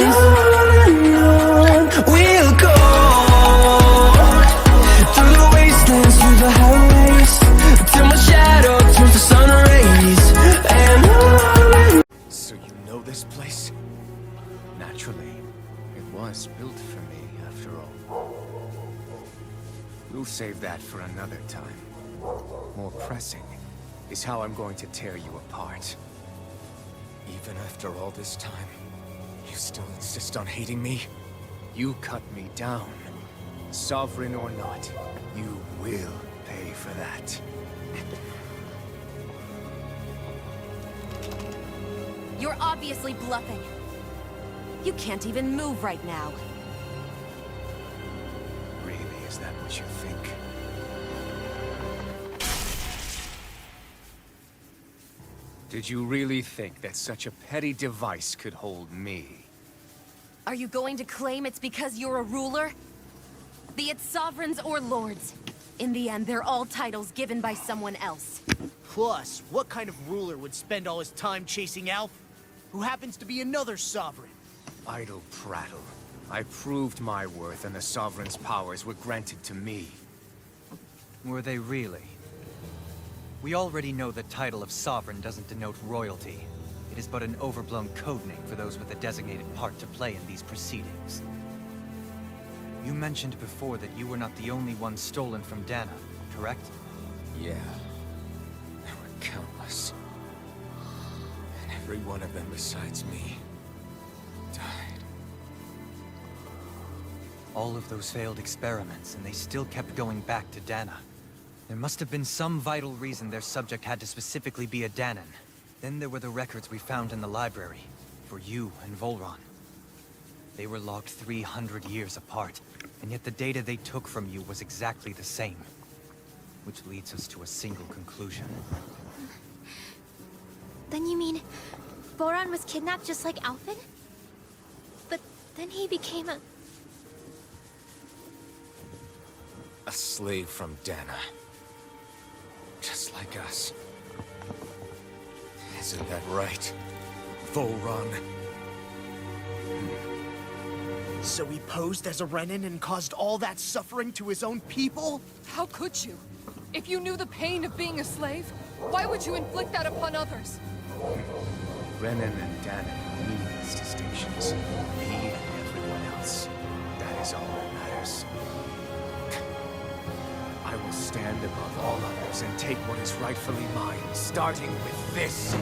on we'll go, through the wastelands, through the highways, till my shadow turns to sun rays. And on. So you know this place? Naturally. It was built for me, after all. We'll save that for another time. More pressing is how I'm going to tear you apart. Even after all this time, you still insist on hating me? You cut me down. Sovereign or not, you will pay for that. You're obviously bluffing. You can't even move right now. Really, is that what you think? Did you really think that such a petty device could hold me? Are you going to claim it's because you're a ruler? Be it sovereigns or lords. In the end, they're all titles given by someone else. Plus, what kind of ruler would spend all his time chasing Alf, who happens to be another sovereign? Idle prattle. I proved my worth and the Sovereign's powers were granted to me. Were they really? We already know the title of Sovereign doesn't denote royalty. It is but an overblown codename for those with a designated part to play in these proceedings. You mentioned before that you were not the only one stolen from Dana, correct? Yeah. There were countless. And every one of them besides me died. All of those failed experiments, and they still kept going back to Dana. There must have been some vital reason their subject had to specifically be a Danan. Then there were the records we found in the library, for you and Volron. They were logged 300 years apart, and yet the data they took from you was exactly the same. Which leads us to a single conclusion. Then you mean Voron was kidnapped just like Alfin? But then he became a slave from Dana. Just like us. Isn't that right, Volron? So he posed as a Renin and caused all that suffering to his own people? How could you? If you knew the pain of being a slave, why would you inflict that upon others? Renin and Danan are meaningless distinctions. Me and everyone else. That is all that matters. I will stand above all others and take what is rightfully mine, starting with this.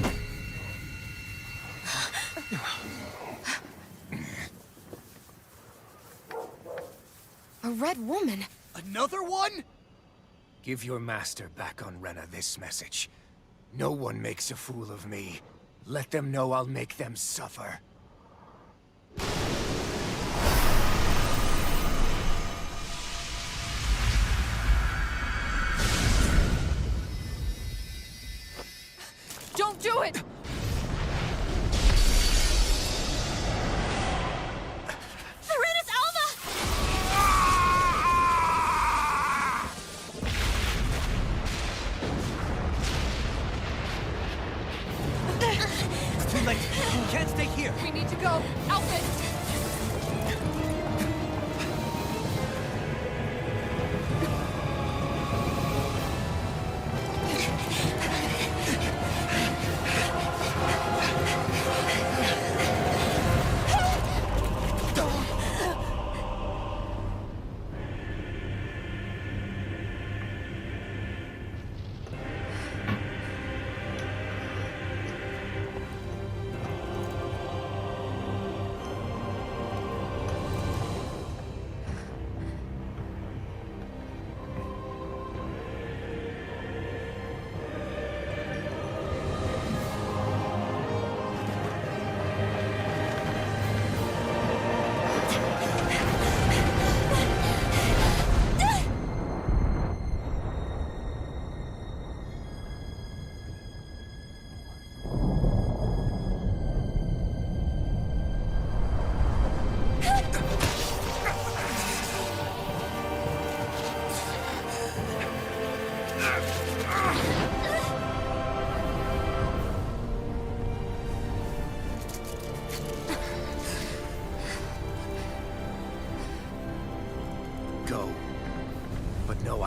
A red woman? Another one? Give your master back on Rena this message. No one makes a fool of me. Let them know I'll make them suffer. Don't do it! Serenus Alma! It's too late. You can't stay here. We need to go. Alfin!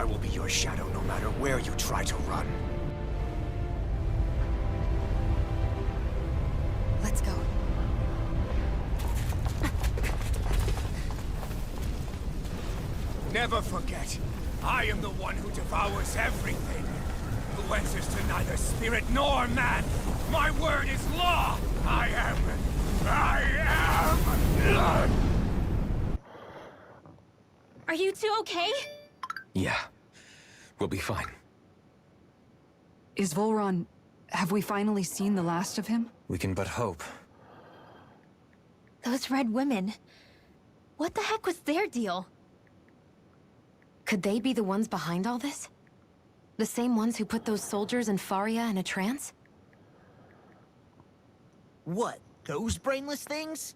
I will be your shadow no matter where you try to run. Let's go. Never forget, I am the one who devours everything. Who answers to neither spirit nor man. My word is law. I am. Are you two okay? Yeah, we'll be fine. Is Volron... have we finally seen the last of him? We can but hope. Those red women. What the heck was their deal? Could they be the ones behind all this? The same ones who put those soldiers in Faria in a trance? What? Those brainless things?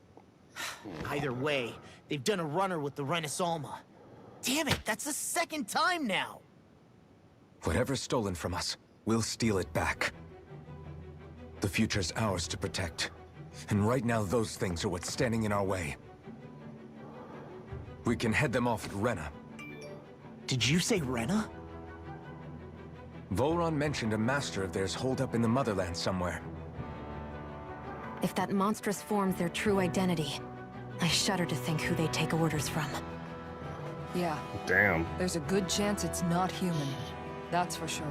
Either way, they've done a runner with the Renaissance. Damn it, that's the second time now! Whatever's stolen from us, we'll steal it back. The future's ours to protect. And right now, those things are what's standing in our way. We can head them off at Rena. Did you say Rena? Volron mentioned a master of theirs holed up in the motherland somewhere. If that monstrous form's their true identity, I shudder to think who they take orders from. Yeah, Damn. There's a good chance it's not human. That's for sure.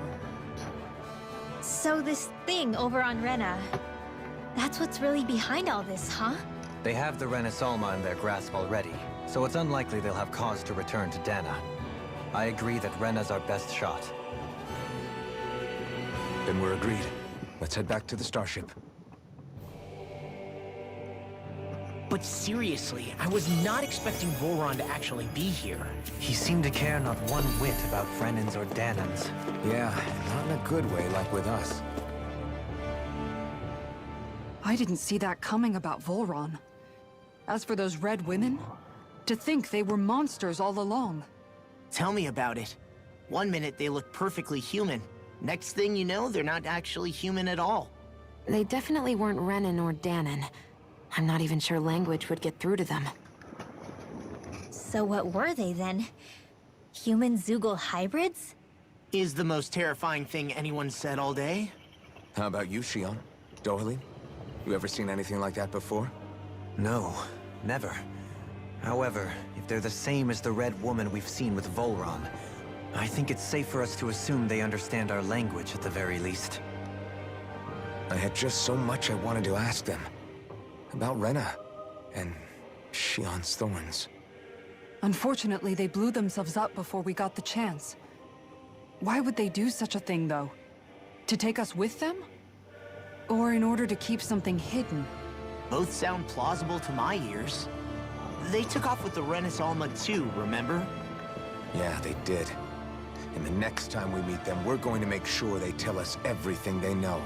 So this thing over on Rena, that's what's really behind all this, huh? They have the Renaissance in their grasp already, so it's unlikely they'll have cause to return to Dana. I agree that Rena's our best shot. Then we're agreed. Let's head back to the starship. But seriously, I was not expecting Volron to actually be here. He seemed to care not one whit about Brennan's or Danan's. Yeah, not in a good way like with us. I didn't see that coming about Volron. As for those red women, to think they were monsters all along. Tell me about it. One minute they look perfectly human. Next thing you know, they're not actually human at all. They definitely weren't Renan or Danon. I'm not even sure language would get through to them. So what were they then? Human Zoogle hybrids? Is the most terrifying thing anyone said all day. How about you, Shion? Dohalim? You ever seen anything like that before? No, never. However, if they're the same as the Red Woman we've seen with Volron, I think it's safe for us to assume they understand our language at the very least. I had just so much I wanted to ask them. About Rena, and Shion's thorns. Unfortunately, they blew themselves up before we got the chance. Why would they do such a thing, though? To take us with them? Or in order to keep something hidden? Both sound plausible to my ears. They took off with the Renaissance too, remember? Yeah, they did. And the next time we meet them, we're going to make sure they tell us everything they know.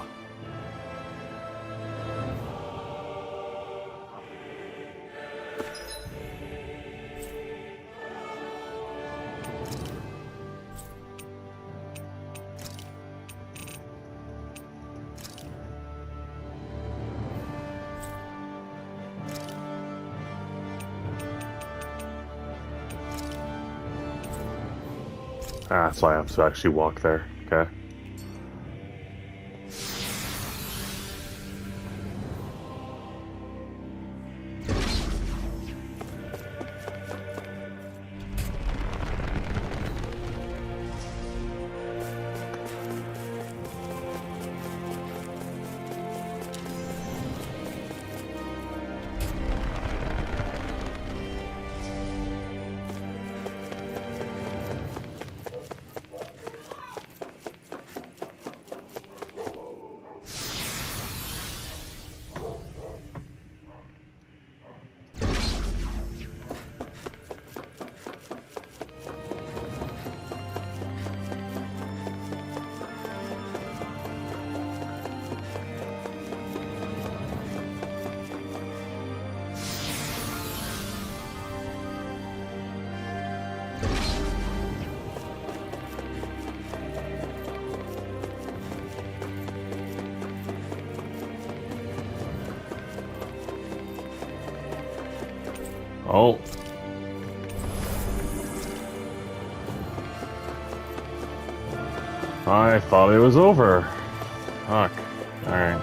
Ah, so I have to actually walk there. Okay. Oh. I thought it was over. Fuck. Alright.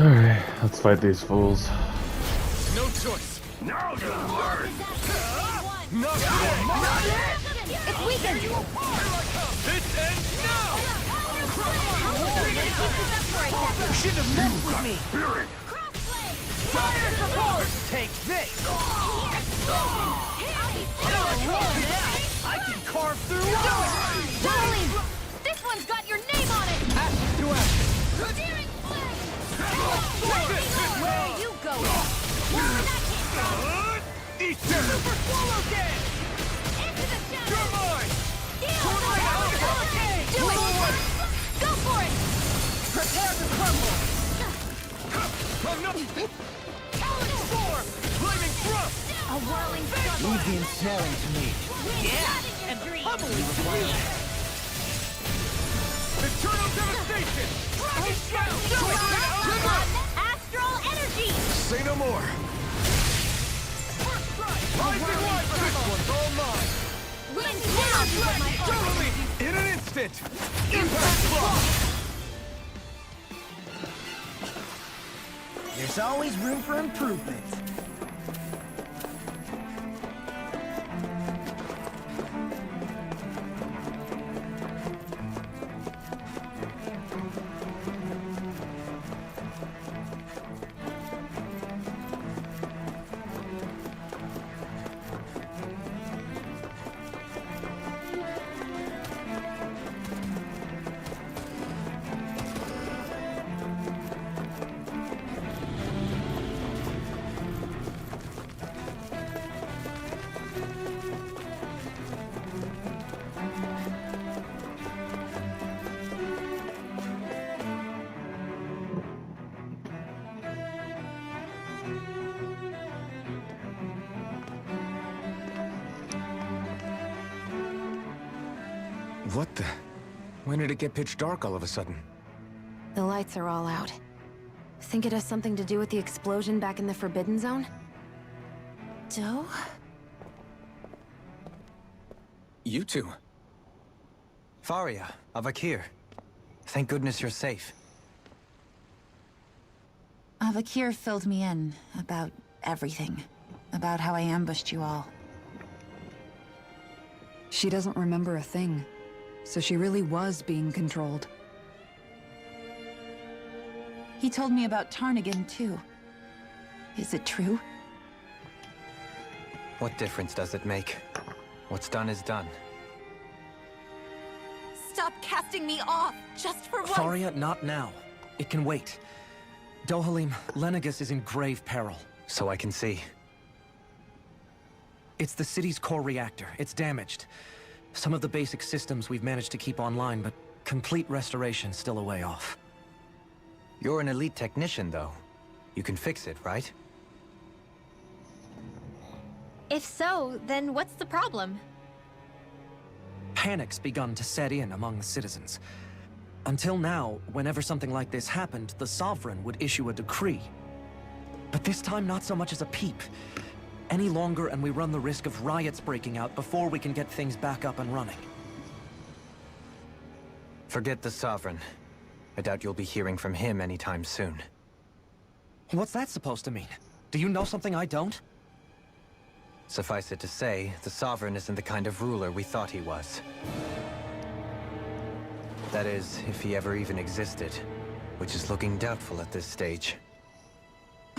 Alright, let's fight these fools. No choice. Now you learn. It's weakened! This ends now. You shouldn't have messed with me! Fire support! Take this! I can carve through walls! Darling! This one's got your name on it! Action to action! Where you go? Eat them. Super swallow dead! Into the shadows! You're mine. Do it! Go for it! Prepare to crumble! Storm. Flaming thrust. A whirling storm! Leave the ensnaring to me. Yeah! And pummeling to me! Eternal devastation. Dragon Astral energy! Say no more. First strike. Rising light. This one's all mine. Wind down with my arm! In an instant. Impact block. There's always room for improvement. What the? When did it get pitch dark all of a sudden? The lights are all out. Think it has something to do with the explosion back in the Forbidden Zone? Doe? You two. Faria, Avakir. Thank goodness you're safe. Avakir filled me in about everything. About how I ambushed you all. She doesn't remember a thing. So she really was being controlled. He told me about Tarnigan, too. Is it true? What difference does it make? What's done is done. Stop casting me off, just for once! Faria, not now. It can wait. Dohalim, Lenegus is in grave peril. So I can see. It's the city's core reactor. It's damaged. Some of the basic systems we've managed to keep online, but complete restoration's still a way off. You're an elite technician, though. You can fix it, right? If so, then what's the problem? Panic's begun to set in among the citizens. Until now, whenever something like this happened, the Sovereign would issue a decree. But this time, not so much as a peep. Any longer, and we run the risk of riots breaking out before we can get things back up and running. Forget the Sovereign. I doubt you'll be hearing from him anytime soon. What's that supposed to mean? Do you know something I don't? Suffice it to say, the Sovereign isn't the kind of ruler we thought he was. That is, if he ever even existed, which is looking doubtful at this stage.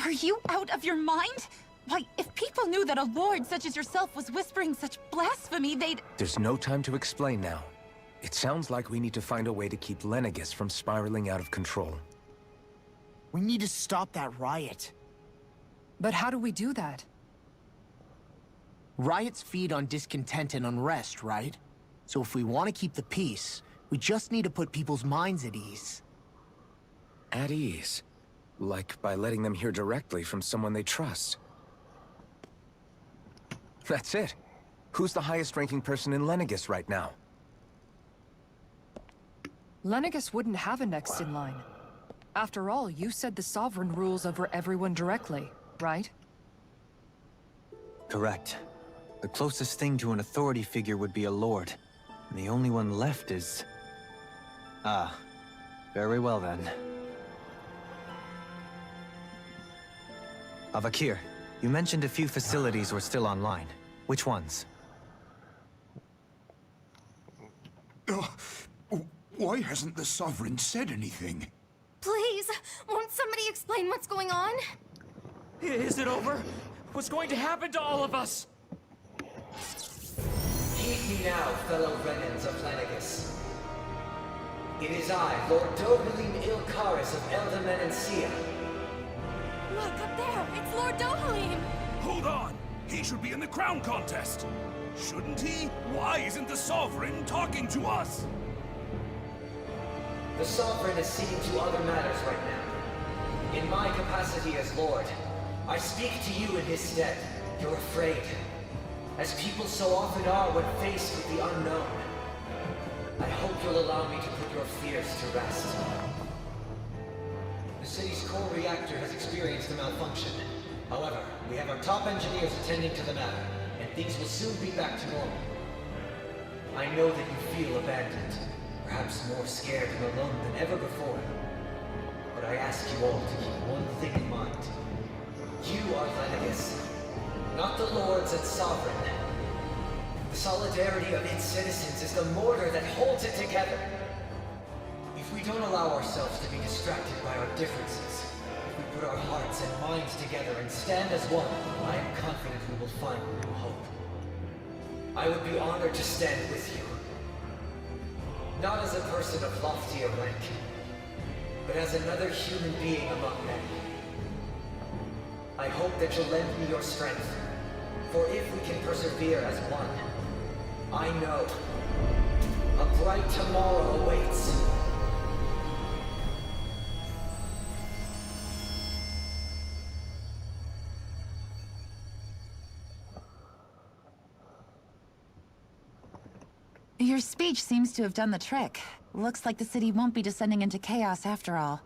Are you out of your mind? Why, if people knew that a lord such as yourself was whispering such blasphemy, they'd... There's no time to explain now. It sounds like we need to find a way to keep Lenegus from spiraling out of control. We need to stop that riot. But how do we do that? Riots feed on discontent and unrest, right? So if we want to keep the peace, we just need to put people's minds at ease. At ease? Like by letting them hear directly from someone they trust. That's it. Who's the highest-ranking person in Lenegus right now? Lenegis wouldn't have a next in line. After all, you said the Sovereign rules over everyone directly, right? Correct. The closest thing to an authority figure would be a lord. And the only one left is... Ah. Very well then. Avakir, you mentioned a few facilities were still online. Which ones? Why hasn't the Sovereign said anything? Please, won't somebody explain what's going on? Is it over? What's going to happen to all of us? Heed me now, fellow Renans of Lenegis. It is I, Lord Dohalim Ilkaris of Eldamen and Sia. Look, up there! It's Lord Dohalim! Hold on! He should be in the crown contest! Shouldn't he? Why isn't the Sovereign talking to us? The Sovereign is seeing to other matters right now. In my capacity as Lord, I speak to you in his stead. You're afraid. As people so often are when faced with the unknown. I hope you'll allow me to put your fears to rest. The city's core reactor has experienced a malfunction. However, we have our top engineers attending to the matter, and things will soon be back to normal. I know that you feel abandoned, perhaps more scared and alone than ever before. But I ask you all to keep one thing in mind. You are Lenegis, not the Lords and Sovereign. The solidarity of its citizens is the mortar that holds it together. If we don't allow ourselves to be distracted by our differences, if we put our hearts and minds together and stand as one, I am confident we will find new hope. I would be honored to stand with you. Not as a person of loftier rank, but as another human being among many. I hope that you'll lend me your strength, for if we can persevere as one, I know a bright tomorrow awaits. Your speech seems to have done the trick. Looks like the city won't be descending into chaos after all.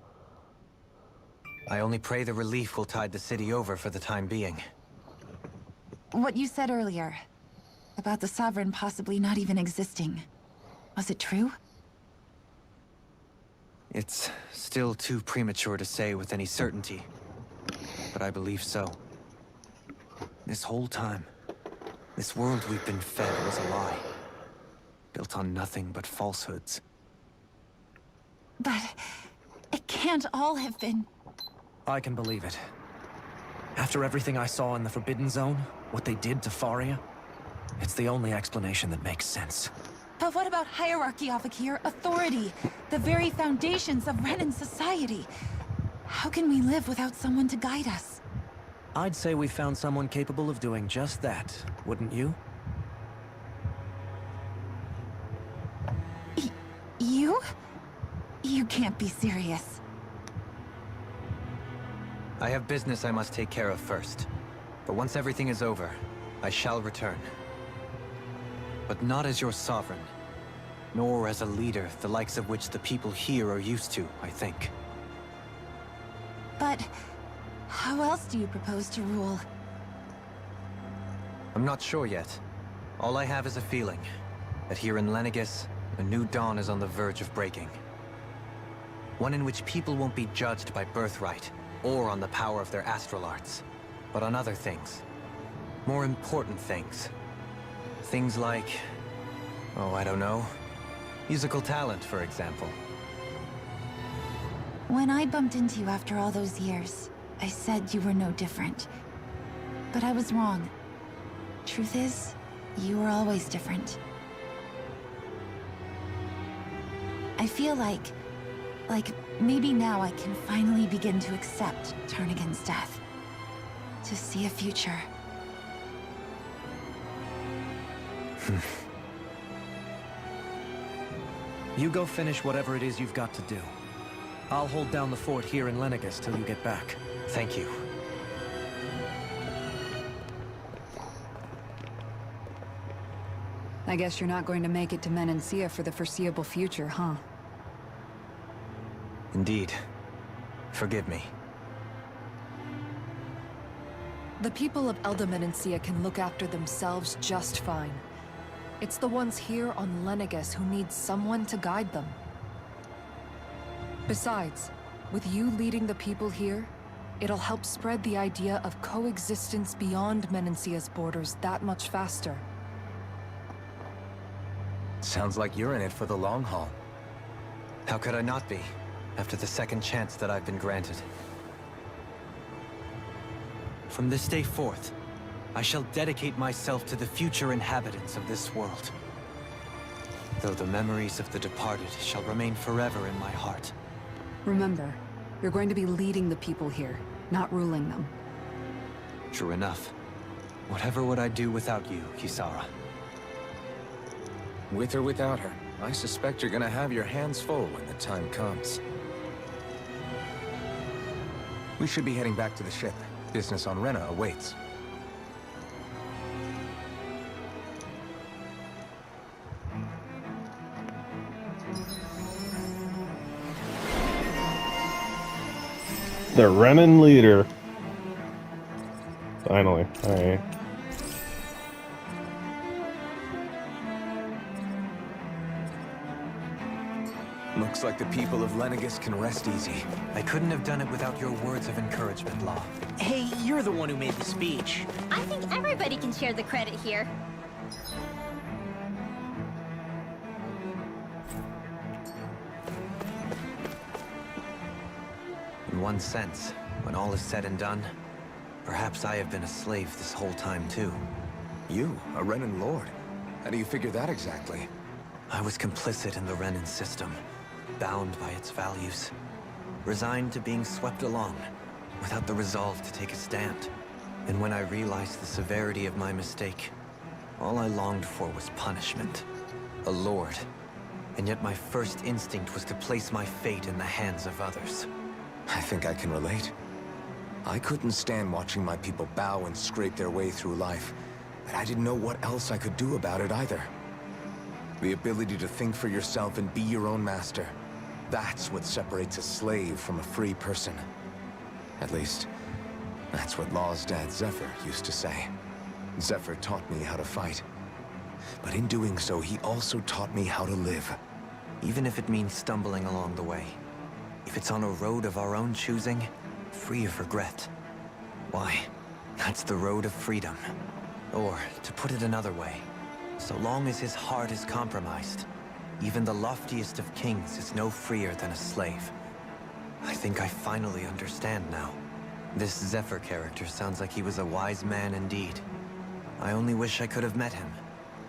I only pray the relief will tide the city over for the time being. What you said earlier, about the Sovereign possibly not even existing, was it true? It's still too premature to say with any certainty, but I believe so. This whole time, this world we've been fed was a lie. Built on nothing but falsehoods. But it can't all have been... I can believe it. After everything I saw in the Forbidden Zone, what they did to Faria, it's the only explanation that makes sense. But what about hierarchy, Avakir? Authority? The very foundations of Renan society? How can we live without someone to guide us? I'd say we found someone capable of doing just that, wouldn't you? You? You can't be serious. I have business I must take care of first. But once everything is over, I shall return. But not as your sovereign, nor as a leader the likes of which the people here are used to, I think. But how else do you propose to rule? I'm not sure yet. All I have is a feeling that here in Lenegis, a new dawn is on the verge of breaking. One in which people won't be judged by birthright, or on the power of their astral arts, but on other things. More important things. Things like... oh, I don't know. Musical talent, for example. When I bumped into you after all those years, I said you were no different. But I was wrong. Truth is, you were always different. I feel like maybe now I can finally begin to accept turn against death. To see a future. You go finish whatever it is you've got to do. I'll hold down the fort here in Lenegis till you get back. Thank you. I guess you're not going to make it to Menancia for the foreseeable future, huh? Indeed. Forgive me. The people of Elda can look after themselves just fine. It's the ones here on Lenegus who need someone to guide them. Besides, with you leading the people here, it'll help spread the idea of coexistence beyond Menancia's borders that much faster. Sounds like you're in it for the long haul. How could I not be, after the second chance that I've been granted? From this day forth, I shall dedicate myself to the future inhabitants of this world. Though the memories of the departed shall remain forever in my heart. Remember, you're going to be leading the people here, not ruling them. True enough. Whatever would I do without you, Kisara? With or without her, I suspect you're gonna have your hands full when the time comes. We should be heading back to the ship. Business on Rena awaits. The Renan leader. Finally. Alright. Looks like the people of Lenegus can rest easy. I couldn't have done it without your words of encouragement, Law. Hey, you're the one who made the speech. I think everybody can share the credit here. In one sense, when all is said and done, perhaps I have been a slave this whole time too. You, a Renan Lord? How do you figure that exactly? I was complicit in the Renan system, bound by its values, resigned to being swept along, without the resolve to take a stand. And when I realized the severity of my mistake, all I longed for was punishment. A lord. And yet my first instinct was to place my fate in the hands of others. I think I can relate. I couldn't stand watching my people bow and scrape their way through life, but I didn't know what else I could do about it either. The ability to think for yourself and be your own master. That's what separates a slave from a free person. At least, that's what Law's dad Zephyr used to say. Zephyr taught me how to fight. But in doing so, he also taught me how to live. Even if it means stumbling along the way. If it's on a road of our own choosing, free of regret. Why, that's the road of freedom. Or, to put it another way, so long as his heart is compromised, even the loftiest of kings is no freer than a slave. I think I finally understand now. This Zephyr character sounds like he was a wise man indeed. I only wish I could have met him.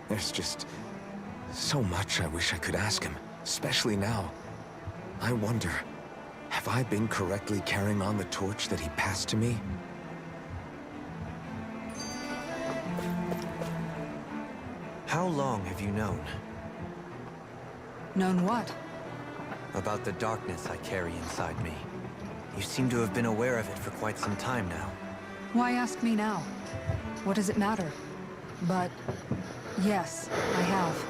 There's just so much I wish I could ask him, especially now. I wonder, have I been correctly carrying on the torch that he passed to me? How long have you known? Known what? About the darkness I carry inside me. You seem to have been aware of it for quite some time now. Why ask me now? What does it matter? But yes, I have.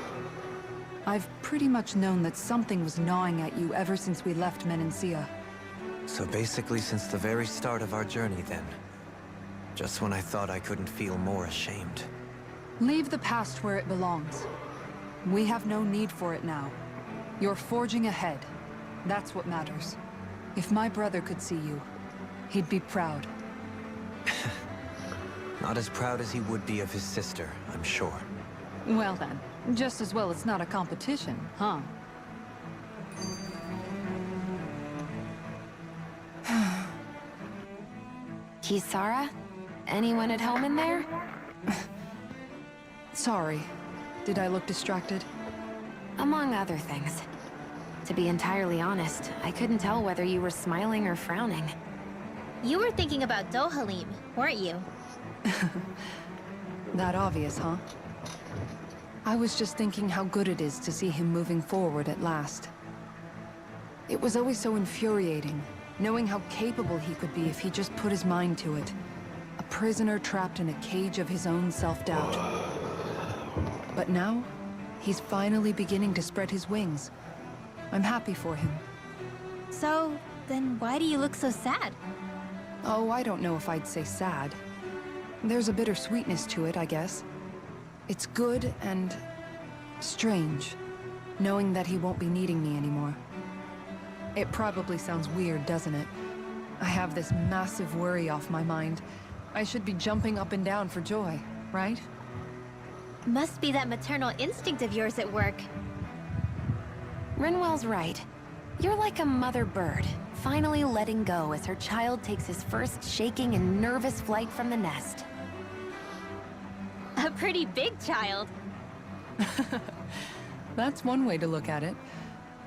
I've pretty much known that something was gnawing at you ever since we left Menancia. So basically since the very start of our journey then. Just when I thought I couldn't feel more ashamed. Leave the past where it belongs. We have no need for it now. You're forging ahead. That's what matters. If my brother could see you, he'd be proud. Not as proud as he would be of his sister, I'm sure. Well then, just as well it's not a competition, huh? Kisara? Anyone at home in there? Sorry. Did I look distracted? Among other things. To be entirely honest, I couldn't tell whether you were smiling or frowning. You were thinking about Dohalim, weren't you? That obvious, huh? I was just thinking how good it is to see him moving forward at last. It was always so infuriating, knowing how capable he could be if he just put his mind to it. A prisoner trapped in a cage of his own self-doubt. But now, he's finally beginning to spread his wings. I'm happy for him. So, then why do you look so sad? Oh, I don't know if I'd say sad. There's a bittersweetness to it, I guess. It's good and strange, knowing that he won't be needing me anymore. It probably sounds weird, doesn't it? I have this massive worry off my mind. I should be jumping up and down for joy, right? Must be that maternal instinct of yours at work. Rinwell's right. You're like a mother bird, finally letting go as her child takes his first shaking and nervous flight from the nest. A pretty big child. That's one way to look at it.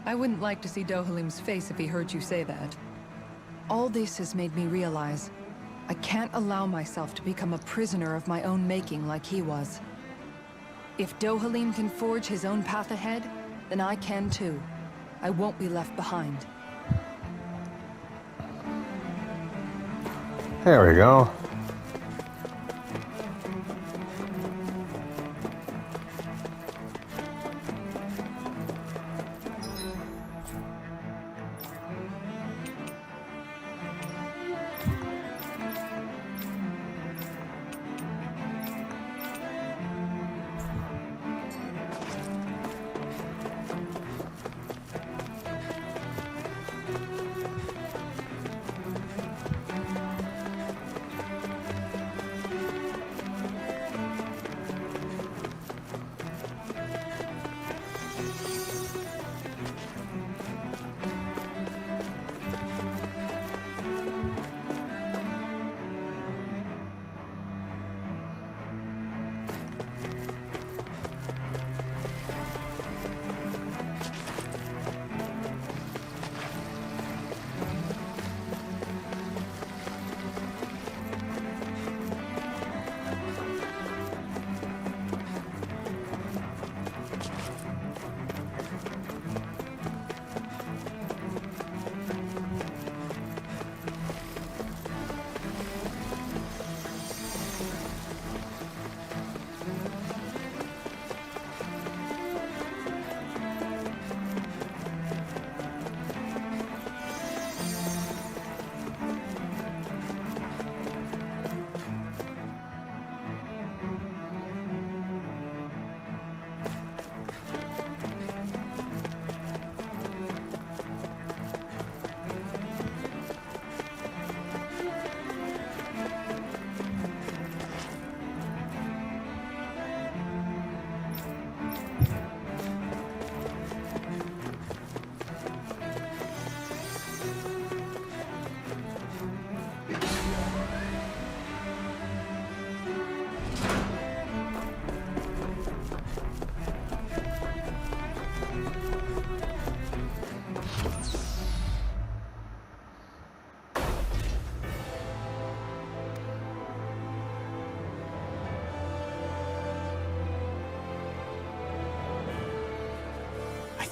I wouldn't like to see Dohalim's face if he heard you say that. All this has made me realize I can't allow myself to become a prisoner of my own making like he was. If Dohalim can forge his own path ahead, then I can too. I won't be left behind. There we go.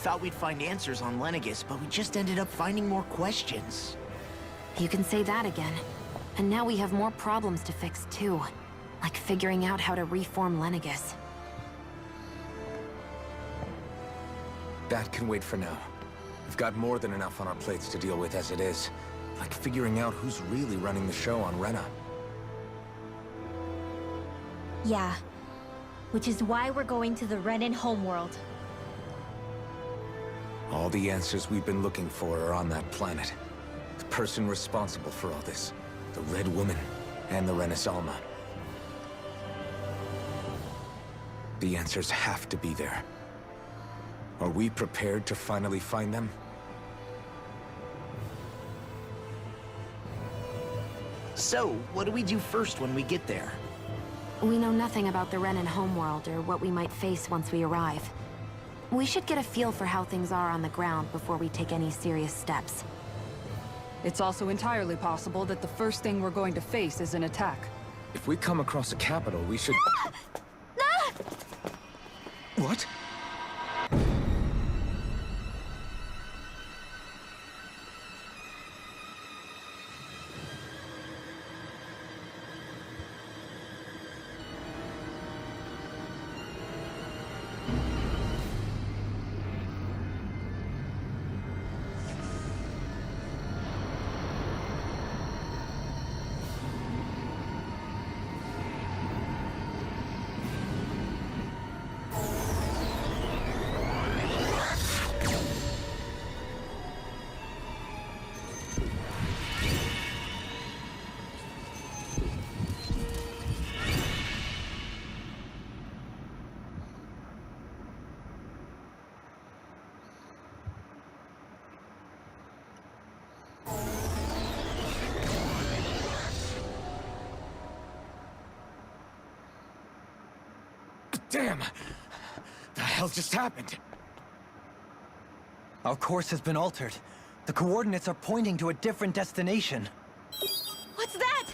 Thought we'd find answers on Lenegis, but we just ended up finding more questions. You can say that again. And now we have more problems to fix too. Like figuring out how to reform Lenegis. That can wait for now. We've got more than enough on our plates to deal with as it is. Like figuring out who's really running the show on Rena. Yeah. Which is why we're going to the Renan homeworld. All the answers we've been looking for are on that planet. The person responsible for all this. The Red Woman and the Renaissance. The answers have to be there. Are we prepared to finally find them? So, what do we do first when we get there? We know nothing about the Renan homeworld or what we might face once we arrive. We should get a feel for how things are on the ground before we take any serious steps. It's also entirely possible that the first thing we're going to face is an attack. If we come across a capital, we should... What? Damn! The hell just happened? Our course has been altered. The coordinates are pointing to a different destination. What's that?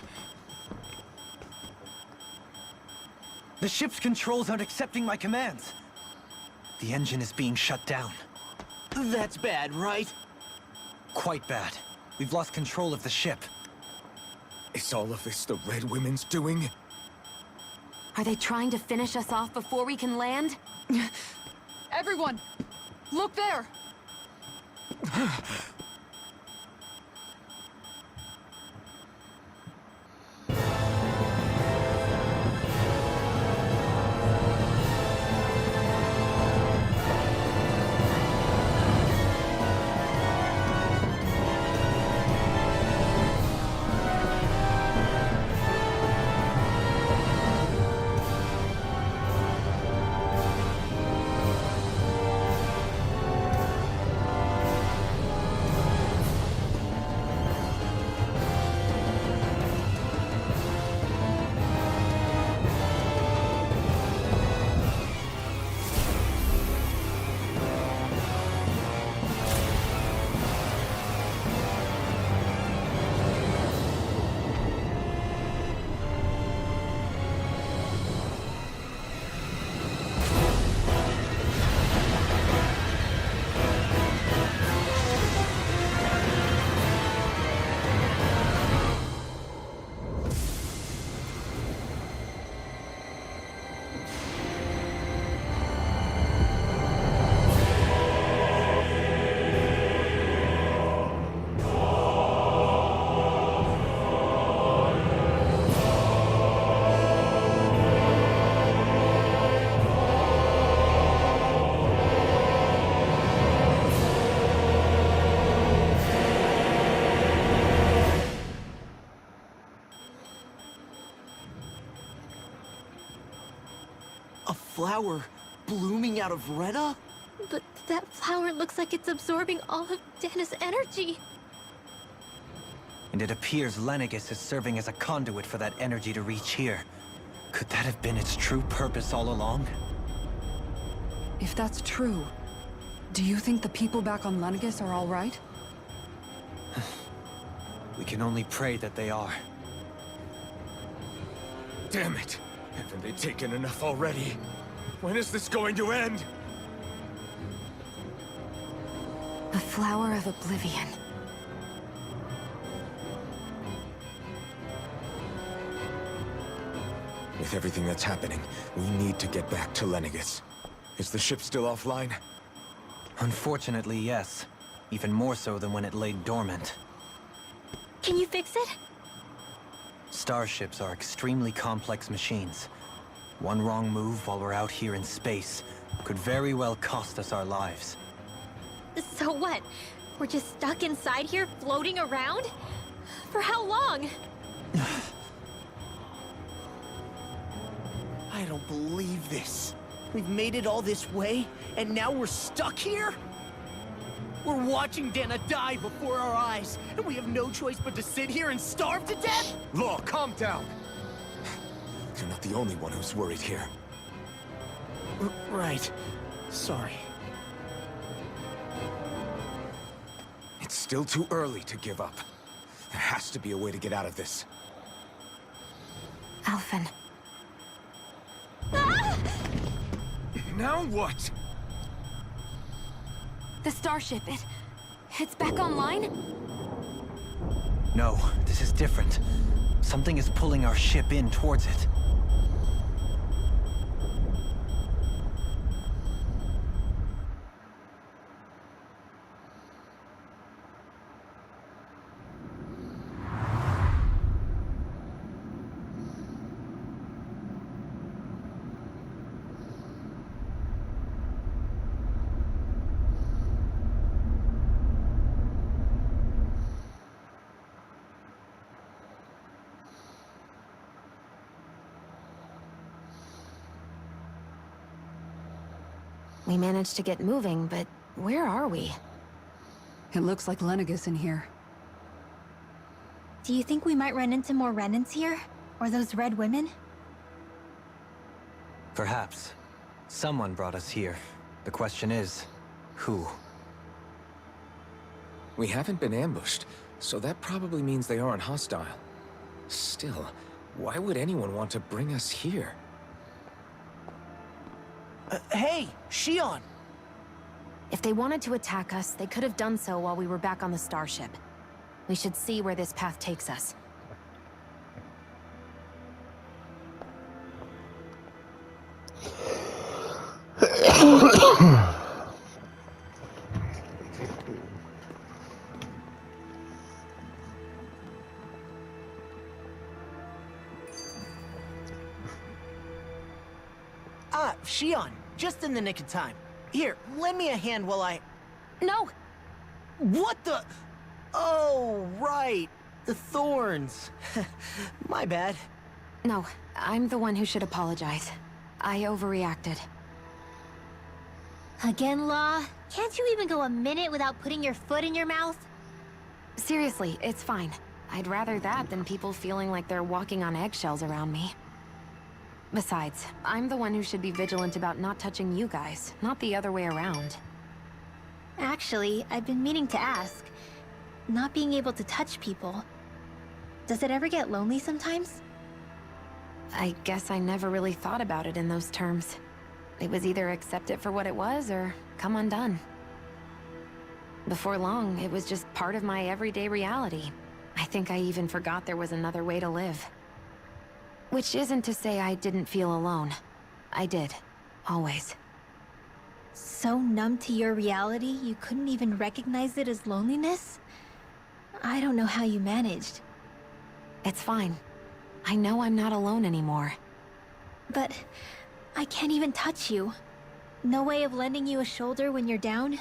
The ship's controls aren't accepting my commands. The engine is being shut down. That's bad, right? Quite bad. We've lost control of the ship. Is all of this the Red Women's doing? Are they trying to finish us off before we can land? Everyone! Look there! A flower blooming out of Rena? But that flower looks like it's absorbing all of Dana's energy. And it appears Lenegis is serving as a conduit for that energy to reach here. Could that have been its true purpose all along? If that's true, do you think the people back on Lenegis are all right? We can only pray that they are. Damn it! Haven't they taken enough already? When is this going to end? The Flower of Oblivion. With everything that's happening, we need to get back to Lenegis. Is the ship still offline? Unfortunately, yes. Even more so than when it lay dormant. Can you fix it? Starships are extremely complex machines. One wrong move while we're out here in space could very well cost us our lives. So what? We're just stuck inside here, floating around? For how long? I don't believe this. We've made it all this way, and now we're stuck here? We're watching Dana die before our eyes, and we have no choice but to sit here and starve to death? Law, calm down! You're not the only one who's worried here. Right. Sorry. It's still too early to give up. There has to be a way to get out of this. Alphen. Ah! Now what? The starship, it's back online? No, this is different. Something is pulling our ship in towards it. We managed to get moving, but where are we? It looks like Lenegis in here. Do you think we might run into more Renans here? Or those red women? Perhaps. Someone brought us here. The question is, who? We haven't been ambushed, so that probably means they aren't hostile. Still, why would anyone want to bring us here? Hey, Shion! If they wanted to attack us, they could have done so while we were back on the starship. We should see where this path takes us. Shion, just in the nick of time. Here, lend me a hand while I... No! What the... Oh, right. The thorns. My bad. No, I'm the one who should apologize. I overreacted. Again, Law? Can't you even go a minute without putting your foot in your mouth? Seriously, it's fine. I'd rather that than people feeling like they're walking on eggshells around me. Besides, I'm the one who should be vigilant about not touching you guys, not the other way around. Actually, I've been meaning to ask. Not being able to touch people. Does it ever get lonely sometimes? I guess I never really thought about it in those terms. It was either accept it for what it was, or come undone. Before long, it was just part of my everyday reality. I think I even forgot there was another way to live. Which isn't to say I didn't feel alone. I did. Always. So numb to your reality, you couldn't even recognize it as loneliness? I don't know how you managed. It's fine. I know I'm not alone anymore. But I can't even touch you. No way of lending you a shoulder when you're down?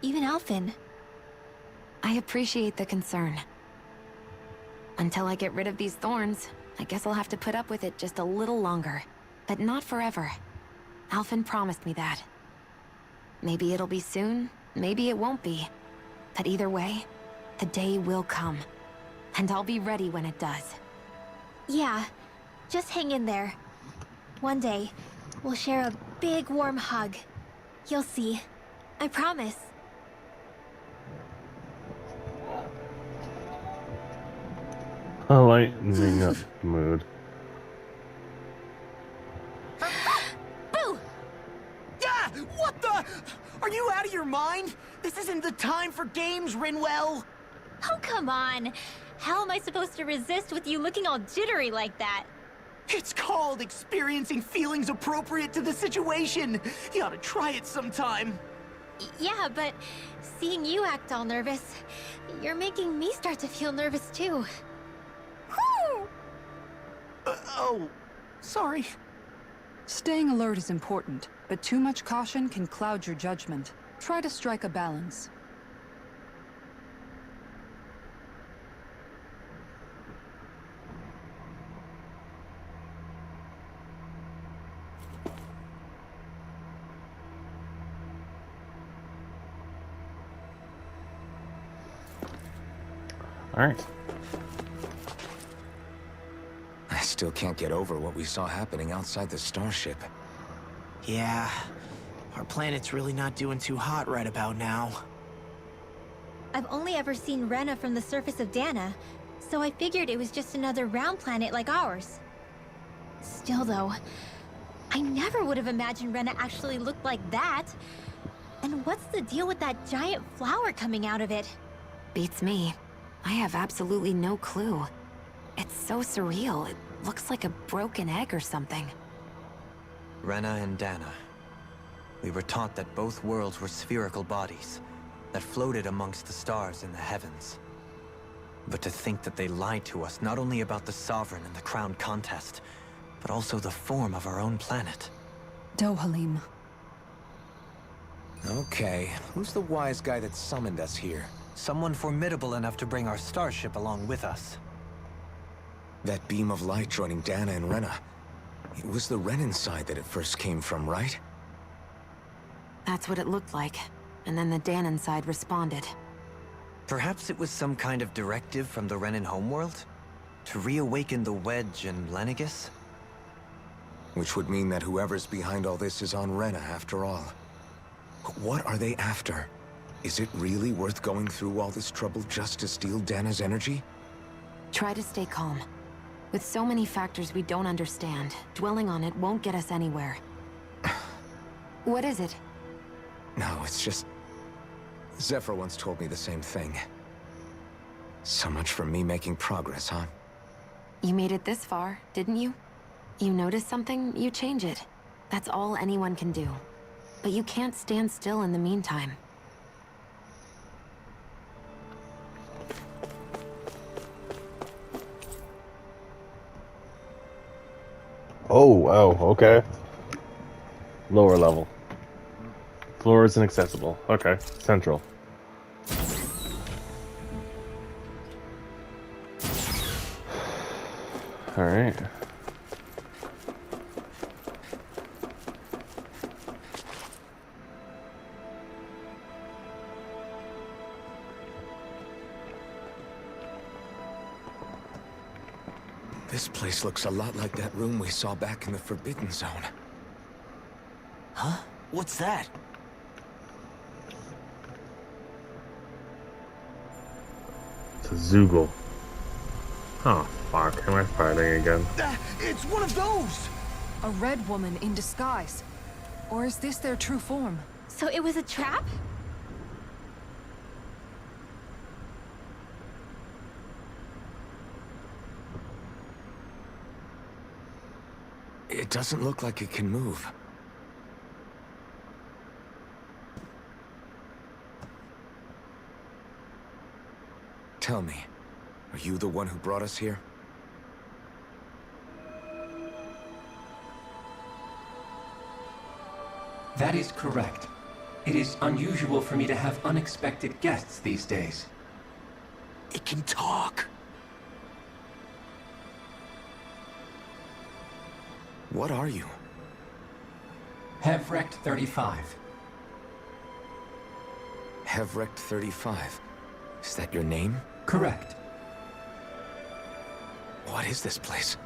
Even Alphen. I appreciate the concern. Until I get rid of these thorns, I guess I'll have to put up with it just a little longer. But not forever. Alphen promised me that. Maybe it'll be soon, maybe it won't be. But either way, the day will come. And I'll be ready when it does. Yeah, just hang in there. One day, we'll share a big warm hug. You'll see. I promise. A lightening up mood. Boo! Yeah! What the? Are you out of your mind? This isn't the time for games, Rinwell! Oh, come on. How am I supposed to resist with you looking all jittery like that? It's called experiencing feelings appropriate to the situation. You ought to try it sometime. Yeah, but seeing you act all nervous, you're making me start to feel nervous too. Whew! Oh, sorry. Staying alert is important, but too much caution can cloud your judgment. Try to strike a balance. All right. I still can't get over what we saw happening outside the starship. Yeah, our planet's really not doing too hot right about now. I've only ever seen Rena from the surface of Dana, so I figured it was just another round planet like ours. Still though, I never would have imagined Rena actually looked like that. And what's the deal with that giant flower coming out of it? Beats me. I have absolutely no clue. It's so surreal. It looks like a broken egg or something. Rena and Dana. We were taught that both worlds were spherical bodies that floated amongst the stars in the heavens. But to think that they lied to us not only about the Sovereign and the Crown contest, but also the form of our own planet. Dohalim. Okay, who's the wise guy that summoned us here? Someone formidable enough to bring our starship along with us. That beam of light joining Dana and Rena. It was the Renan side that it first came from, right? That's what it looked like. And then the Danon side responded. Perhaps it was some kind of directive from the Renan homeworld? To reawaken the Wedge and Lenegis? Which would mean that whoever's behind all this is on Rena after all. But what are they after? Is it really worth going through all this trouble just to steal Dana's energy? Try to stay calm. With so many factors we don't understand, dwelling on it won't get us anywhere. What is it? No, it's just... Zephyr once told me the same thing. So much for me making progress, huh? You made it this far, didn't you? You notice something, you change it. That's all anyone can do. But you can't stand still in the meantime. Oh, wow, okay. Lower level. Floor is inaccessible. Okay, central. Alright. This place looks a lot like that room we saw back in the Forbidden Zone. Huh? What's that? It's a Zoogle. Oh, fuck. Am I fighting again? It's one of those! A red woman in disguise. Or is this their true form? So it was a trap? It doesn't look like it can move. Tell me, are you the one who brought us here? That is correct. It is unusual for me to have unexpected guests these days. It can talk. What are you? Hevrect 35. Hevrect 35. Is that your name? Correct. What is this place?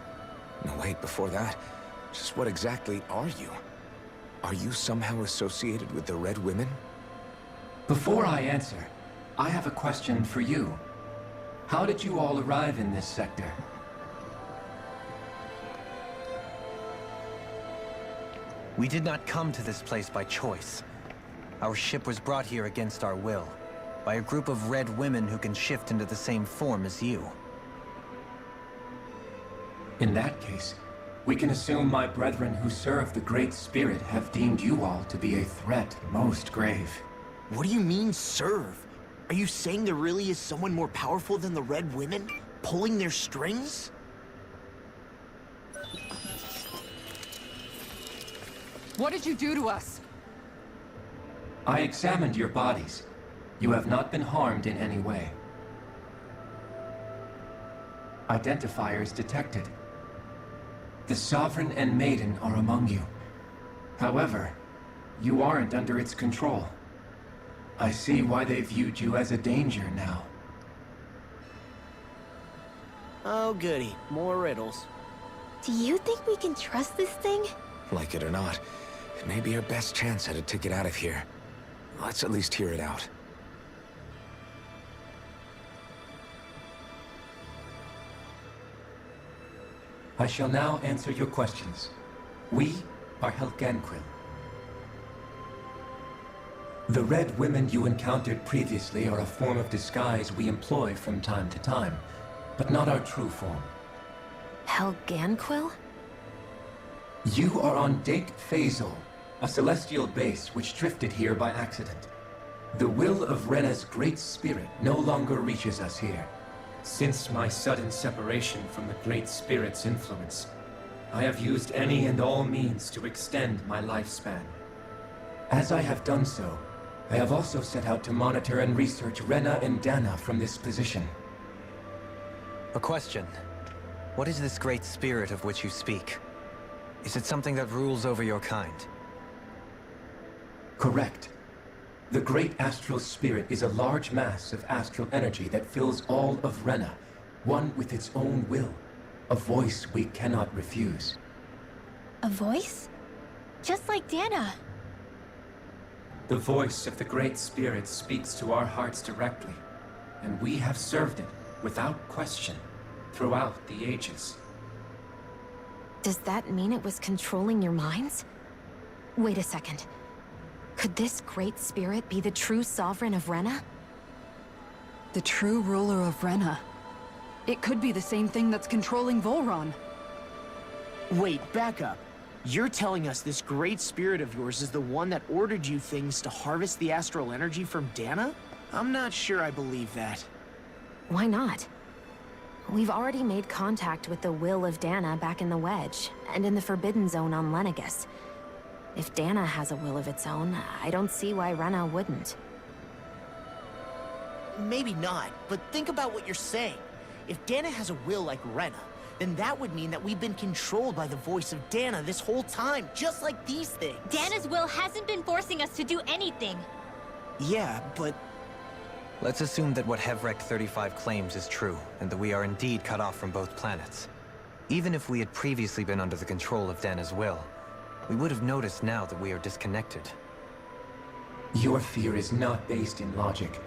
No, wait, before that, just what exactly are you? Are you somehow associated with the Red Women? Before I answer, I have a question for you. How did you all arrive in this sector? We did not come to this place by choice. Our ship was brought here against our will, by a group of red women who can shift into the same form as you. In that case, we can assume my brethren who serve the Great Spirit have deemed you all to be a threat most grave. What do you mean, serve? Are you saying there really is someone more powerful than the Red Women, pulling their strings? What did you do to us? I examined your bodies. You have not been harmed in any way. Identifiers detected. The Sovereign and Maiden are among you. However, you aren't under its control. I see why they viewed you as a danger now. Oh goody, more riddles. Do you think we can trust this thing? Like it or not, it may be our best chance at a ticket out of here. Let's at least hear it out. I shall now answer your questions. We are Helganquil. The Red Women you encountered previously are a form of disguise we employ from time to time, but not our true form. Helganquil? You are on Dake Phasol, a celestial base which drifted here by accident. The will of Rena's Great Spirit no longer reaches us here. Since my sudden separation from the Great Spirit's influence, I have used any and all means to extend my lifespan. As I have done so, I have also set out to monitor and research Rena and Dana from this position. A question. What is this Great Spirit of which you speak? Is it something that rules over your kind? Correct. The Great Astral Spirit is a large mass of astral energy that fills all of Rena, one with its own will, a voice we cannot refuse. A voice? Just like Dana. The voice of the Great Spirit speaks to our hearts directly, and we have served it, without question, throughout the ages. Does that mean it was controlling your minds? Wait a second. Could this Great Spirit be the true sovereign of Rena? The true ruler of Rena. It could be the same thing that's controlling Volron. Wait, back up. You're telling us this great spirit of yours is the one that ordered you things to harvest the astral energy from Dana? I'm not sure I believe that. Why not? We've already made contact with the will of Dana back in the Wedge, and in the Forbidden Zone on Lenegus. If Dana has a will of its own, I don't see why Rena wouldn't. Maybe not, but think about what you're saying. If Dana has a will like Rena, then that would mean that we've been controlled by the voice of Dana this whole time, just like these things. Dana's will hasn't been forcing us to do anything. Yeah, but... Let's assume that what Hevrect 35 claims is true, and that we are indeed cut off from both planets. Even if we had previously been under the control of Dana's will, we would have noticed now that we are disconnected. Your fear is not based in logic.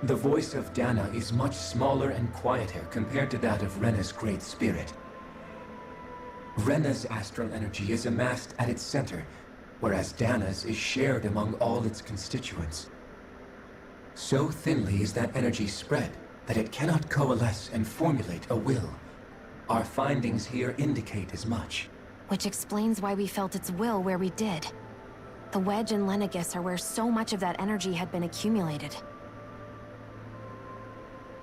The voice of Dana is much smaller and quieter compared to that of Rena's Great Spirit. Rena's astral energy is amassed at its center, whereas Dana's is shared among all its constituents. So thinly is that energy spread that it cannot coalesce and formulate a will. Our findings here indicate as much. Which explains why we felt its will where we did. The Wedge and Lenegus are where so much of that energy had been accumulated.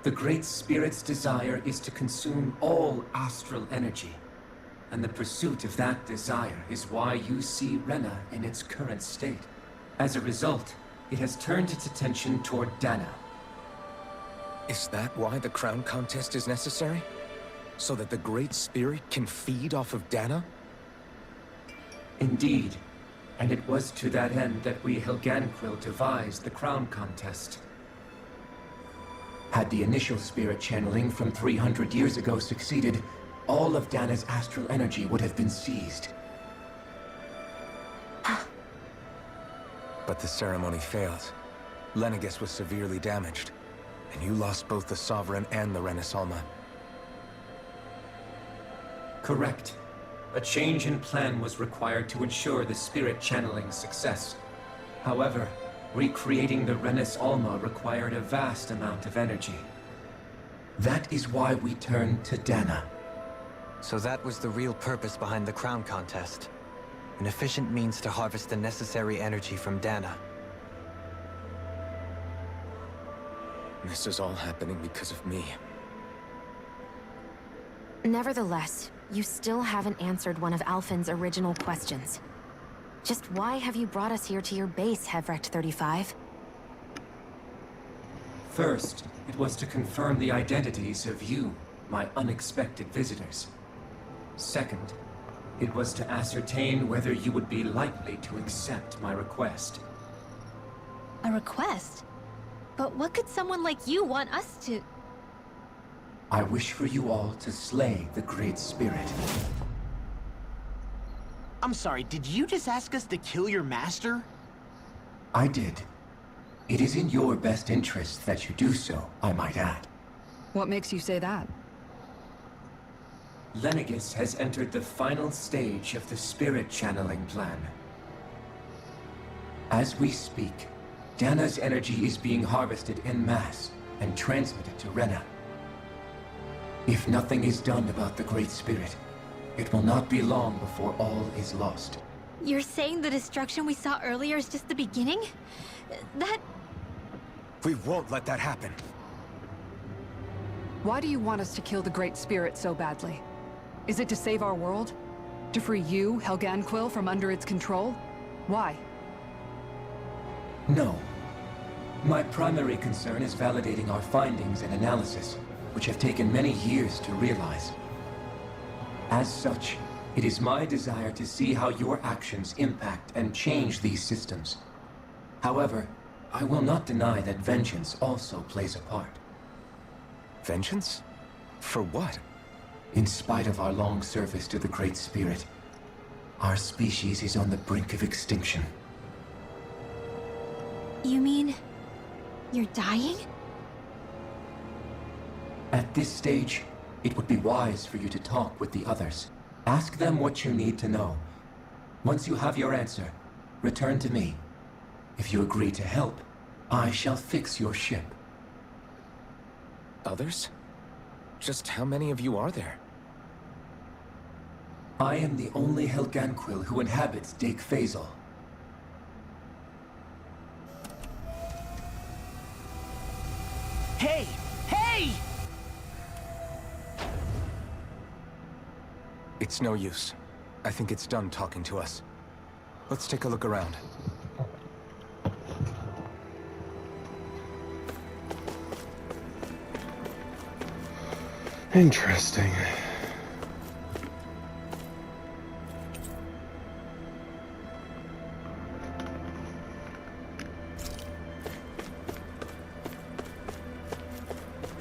The Great Spirit's desire is to consume all astral energy. And the pursuit of that desire is why you see Rena in its current state. As a result, it has turned its attention toward Dana. Is that why the crown contest is necessary? So that the Great Spirit can feed off of Dana? Indeed. And it was to that end that we Helganquil devised the crown contest. Had the initial spirit channeling from 300 years ago succeeded, all of Dana's astral energy would have been seized. But the ceremony failed. Lenegus was severely damaged, and you lost both the Sovereign and the Renasalma. Correct. A change in plan was required to ensure the spirit channeling success. However, recreating the Renis Alma required a vast amount of energy. That is why we turned to Dana. So that was the real purpose behind the crown contest. An efficient means to harvest the necessary energy from Dana. This is all happening because of me. Nevertheless, you still haven't answered one of Alphen's original questions. Just why have you brought us here to your base, Hevrect 35? First, it was to confirm the identities of you, my unexpected visitors. Second, it was to ascertain whether you would be likely to accept my request. A request? But what could someone like you want us to... I wish for you all to slay the Great Spirit. I'm sorry, did you just ask us to kill your master? I did. It is in your best interest that you do so, I might add. What makes you say that? Lenegus has entered the final stage of the spirit channeling plan. As we speak, Dana's energy is being harvested en masse and transmitted to Rena. If nothing is done about the Great Spirit, it will not be long before all is lost. You're saying the destruction we saw earlier is just the beginning? That... We won't let that happen. Why do you want us to kill the Great Spirit so badly? Is it to save our world? To free you, Helganquil, from under its control? Why? No. My primary concern is validating our findings and analysis, which have taken many years to realize. As such, it is my desire to see how your actions impact and change these systems. However, I will not deny that vengeance also plays a part. Vengeance? For what? In spite of our long service to the Great Spirit, Our species is on the brink of extinction. You mean... you're dying? At this stage, it would be wise for you to talk with the others. Ask them what you need to know. Once you have your answer, return to me. If you agree to help, I shall fix your ship. Others? Just how many of you are there? I am the only Helganquil who inhabits Dake Faisal. Hey! Hey! It's no use. I think it's done talking to us. Let's take a look around. Interesting.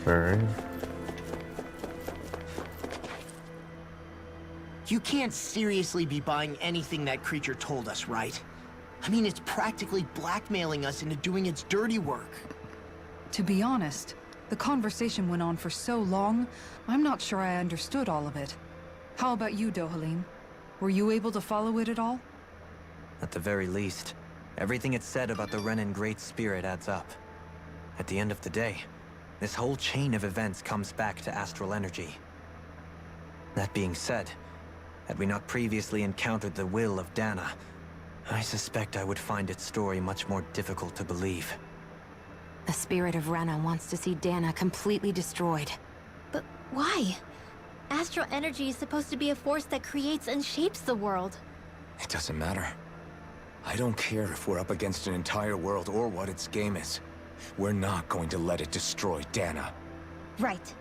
Alright. You can't seriously be buying anything that creature told us, right? I mean, it's practically blackmailing us into doing its dirty work. To be honest, the conversation went on for so long, I'm not sure I understood all of it. How about you, Dohalim? Were you able to follow it at all? At the very least, everything it said about the Renan Great Spirit adds up. At the end of the day, this whole chain of events comes back to astral energy. That being said, had we not previously encountered the will of Dana, I suspect I would find its story much more difficult to believe. The spirit of Rena wants to see Dana completely destroyed. But why? Astral energy is supposed to be a force that creates and shapes the world. It doesn't matter. I don't care if we're up against an entire world or what its game is. We're not going to let it destroy Dana. Right.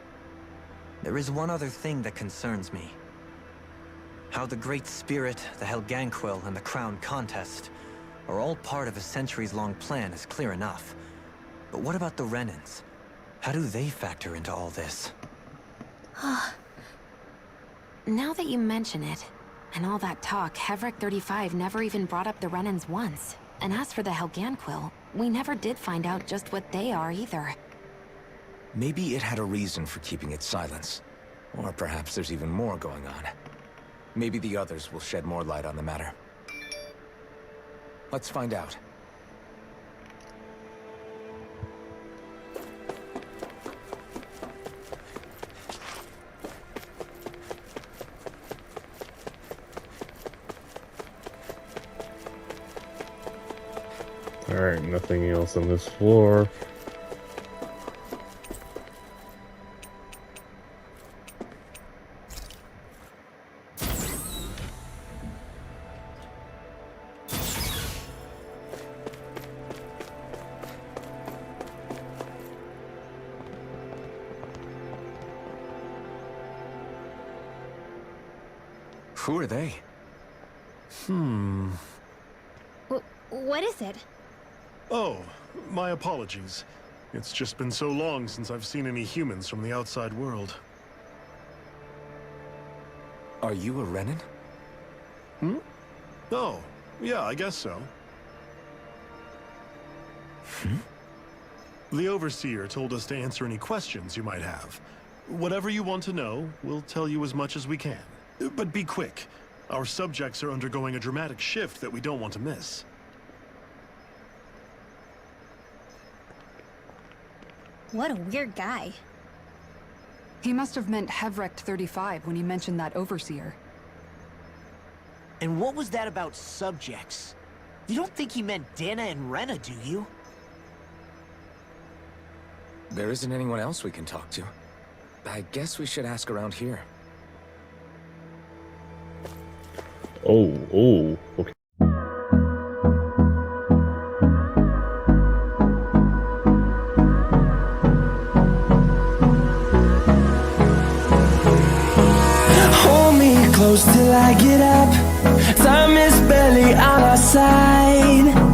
There is one other thing that concerns me. How the Great Spirit, the Helganquil, and the Crown Contest are all part of a centuries-long plan is clear enough. But what about the Renans? How do they factor into all this? Now that you mention it, and all that talk, Hevric 35 never even brought up the Renans once. And as for the Helganquil, we never did find out just what they are either. Maybe it had a reason for keeping its silence. Or perhaps there's even more going on. Maybe the others will shed more light on the matter. Let's find out. Alright, nothing else on this floor. Who are they? What is it? Oh, my apologies. It's just been so long since I've seen any humans from the outside world. Are you a Renan? Oh, yeah, I guess so. The Overseer told us to answer any questions you might have. Whatever you want to know, we'll tell you as much as we can. But be quick. Our subjects are undergoing a dramatic shift that we don't want to miss. What a weird guy. He must have meant Hevric 35 when he mentioned that Overseer. And what was that about subjects? You don't think he meant Dana and Rena, do you? There isn't anyone else we can talk to. I guess we should ask around here. Oh, okay. Hold me close till I get up. Time is barely on our side.